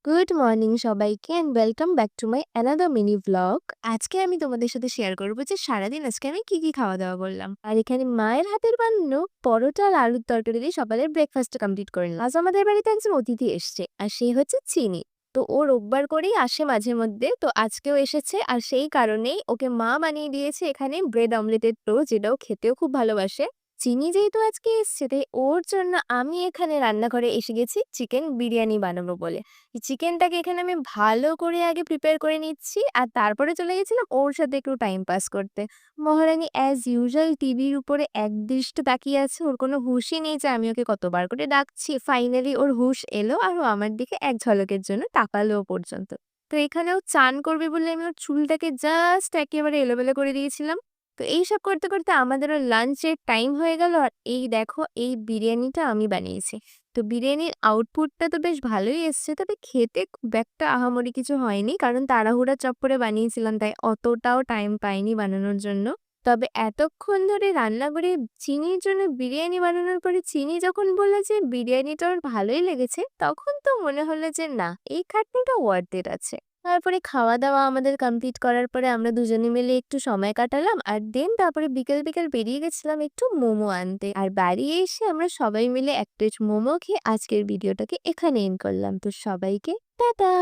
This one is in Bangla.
গুড মর্নিং সবাইকে and welcome back to my another mini vlog. আজকে আমি তোমাদের সাথে শেয়ার করবো যে সারাদিন আজকে আমি কি খাওয়া দাওয়া করলাম। আর এখানে মায়ের হাতের বানানো পরোটা আর আলুর তরকারি দিয়ে সকালের ব্রেকফাস্টটা কমপ্লিট করে নিলাম। আজ আমাদের বাড়িতে একজন অতিথি এসছে আর সে হচ্ছে চিনি। তো ও রোববার করেই আসে মাঝে মধ্যে, তো আজকেও এসেছে আর সেই কারণেই ওকে মা বানিয়ে দিয়েছে এখানে ব্রেড অমলেটের টোস্ট, যেটাও খেতেও খুব ভালোবাসে। চিনি যেহেতু আজকে এসছে তাই ওর জন্য আমি এখানে রান্নাঘরে এসে গেছি চিকেন বিরিয়ানি বানাবো বলে। চিকেনটাকে এখানে আমি ভালো করে আগে প্রিপেয়ার করে নিচ্ছি আর তারপরে চলে গেছিলাম ওর সাথে একটু টাইম পাস করতে। মহারানী অ্যাজ ইউজুয়াল টিভির উপরে একদৃষ্টে তাকিয়ে আছে, ওর কোনো হুঁশই নেই যে আমি ওকে কতবার করে ডাকছি। ফাইনালি ওর হুঁশ এলো আর ও আমার দিকে এক ঝলকের জন্য তাকালো পর্যন্ত। তো এখানেও চান করবে বলে আমি ওর চুলটাকে জাস্ট একেবারে এলোমেলো করে দিয়েছিলাম। তো এইসব করতে করতে আমাদেরও লাঞ্চের টাইম হয়ে গেল আর এই দেখো এই বিরিয়ানিটা আমি বানিয়েছি। তো বিরিয়ানির আউটপুটটা তো বেশ ভালোই এসছে। তবে খেতে খুব একটা আহামরি কিছু হয়নি। কারণ তাড়াহুড়া চপ্পরে বানিয়েছিলাম তাই অতটাও টাইম পাইনি বানানোর জন্য। তবে এতক্ষণ ধরে রান্না করে চিনির জন্য বিরিয়ানি বানানোর পরে চিনি যখন বলল যে বিরিয়ানিটা ওর ভালোই লেগেছে, তখন তো মনে হলো যে না, এই খাটনিটা ওয়ার্থ ইট আছে। তারপরে খাওয়া-দাওয়া আমাদের কমপ্লিট করার পরে আমরা দুজনে মিলে একটু সময় কাটালাম। আর দেন তারপরে বিকেল বেরিয়ে গেছিলাম একটু মোমো আনতে। আর বাড়ি এসে আমরা সবাই মিলে এক প্লেট মোমো খেয়ে আজকের ভিডিওটাকে এখানে এন্ড করলাম। তো সবাইকে টাটা!